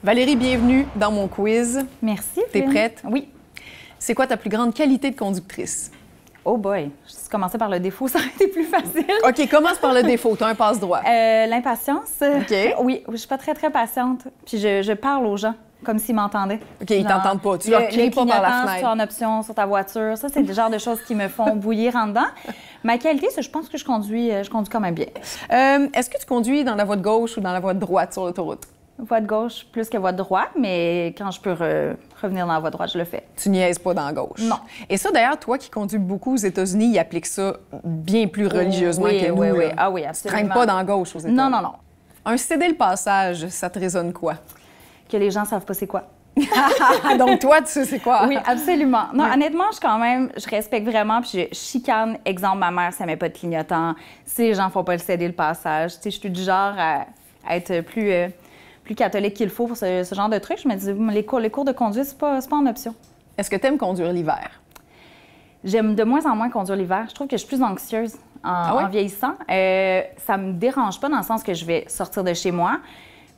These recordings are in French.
Valérie, bienvenue dans mon quiz. Merci. T'es prête? Oui. C'est quoi ta plus grande qualité de conductrice? Oh boy, je commencer par le défaut, ça aurait été plus facile. OK, commence par le défaut. Tu as un passe-droit. L'impatience. OK. Oui, je suis pas très patiente. Puis je parle aux gens comme s'ils m'entendaient. OK, ils t'entendent pas. Tu leur cries pas par la fenêtre. Tu as une option sur ta voiture. Ça, c'est le genre de choses qui me font bouillir en dedans. Ma qualité, c'est je pense que je conduis quand même bien. Est-ce que tu conduis dans la voie de gauche ou dans la voie de droite sur l'autoroute? Voie de gauche plus que voie de droite, mais quand je peux revenir dans la voie de droite, je le fais. Tu niaises pas dans la gauche? Non. Et ça, d'ailleurs, toi qui conduis beaucoup aux États-Unis, ils appliquent ça bien plus religieusement que nous. Oui. Là. Ah oui, Tu absolument. traînes pas dans la gauche aux États-Unis? Non. Un céder le passage, ça te résonne quoi? Que les gens savent pas c'est quoi. Donc toi, tu sais c'est quoi? Oui, absolument. Non, honnêtement, je respecte vraiment, puis je chicane. Exemple, ma mère, ça met pas de clignotant. Si les gens font pas le céder le passage, tu sais, je suis du genre à être plus catholique qu'il faut pour ce genre de truc. Je me dis, les cours de conduite, c'est pas en option. Est-ce que tu aimes conduire l'hiver? J'aime de moins en moins conduire l'hiver. Je trouve que je suis plus anxieuse en vieillissant. Ça me dérange pas dans le sens que je vais sortir de chez moi,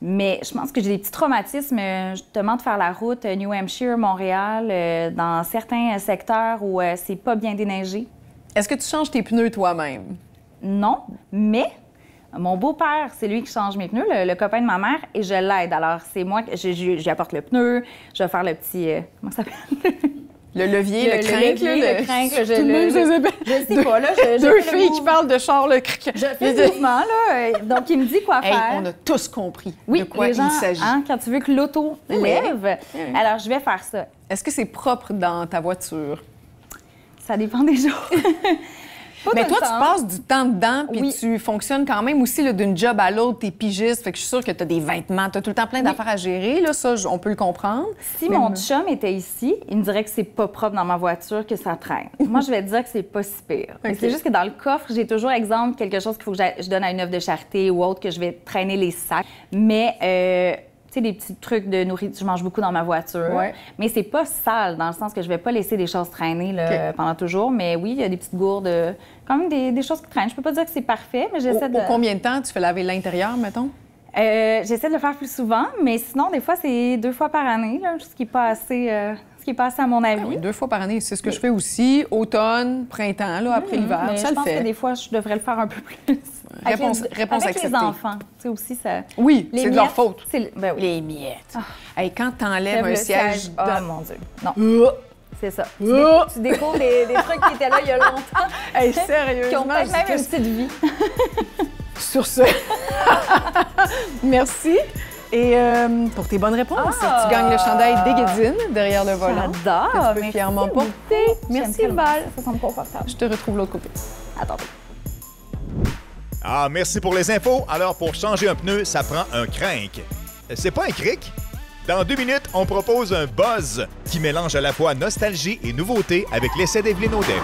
mais je pense que j'ai des petits traumatismes, justement, de faire la route New Hampshire, Montréal, dans certains secteurs où c'est pas bien déneigé. Est-ce que tu changes tes pneus toi-même? Non, mais mon beau-père, c'est lui qui change mes pneus, le copain de ma mère, et je l'aide. Alors, c'est moi, je lui apporte le pneu, je vais faire le petit... comment ça s'appelle? Le levier, le crinque. Le crinque, je sais pas, là. Deux filles qui parlent de char, le cric. Je fais le mouvement, là. Donc, il me dit quoi faire. On a tous compris de quoi les gens, il s'agit. Quand tu veux que l'auto lève, alors je vais faire ça. Est-ce que c'est propre dans ta voiture? Ça dépend des jours. Mais toi, tu passes du temps dedans, puis Oui. tu fonctionnes quand même aussi là, d'une job à l'autre, t'es pigiste, fait que je suis sûre que t'as des vêtements, t'as tout le temps plein d'affaires à gérer, là, ça, on peut le comprendre. Si mon chum était ici, il me dirait que c'est pas propre dans ma voiture, que ça traîne. Moi, je vais te dire que c'est pas si pire. Okay. C'est juste que dans le coffre, j'ai toujours, exemple, quelque chose qu'il faut que je donne à une œuvre de charité ou autre, que je vais traîner les sacs. Mais... tu sais, des petits trucs de nourriture. Je mange beaucoup dans ma voiture. Ouais. Mais c'est pas sale, dans le sens que je vais pas laisser des choses traîner là, pendant toujours. Mais oui, il y a des petites gourdes, quand même des choses qui traînent. Je peux pas dire que c'est parfait, mais j'essaie de... Pour combien de temps tu fais laver l'intérieur, mettons? J'essaie de le faire plus souvent, mais sinon, des fois, c'est 2 fois par année, là, ce qui n'est pas assez... à mon avis. Oui, 2 fois par année, c'est ce que je fais aussi. Automne, printemps, là, après l'hiver, ça je le pense fait. que des fois, je devrais le faire un peu plus. Réponse avec acceptée. les enfants, tu sais, aussi, ça... Oui, les c'est de leur miettes, faute. Ben oui. Les miettes. Hey, quand t'enlèves Lève un le siège... Oh, mon Dieu. Non. C'est ça. Tu découvres des trucs qui étaient là il y a longtemps. Hey, sérieusement, qui ont peut-être même une petite vie. Sur ce, merci. Et pour tes bonnes réponses, tu gagnes le chandail d'Éguédine derrière le volant. J'adore. Que tu peux fièrement porter. Merci, Val. Ça semble confortable. Je te retrouve de l'autre côté. Attendez. Ah, merci pour les infos. Alors, pour changer un pneu, ça prend un crinque. C'est pas un cric? Dans 2 minutes, on propose un buzz qui mélange à la fois nostalgie et nouveauté avec l'essai d'Evelyne Audet.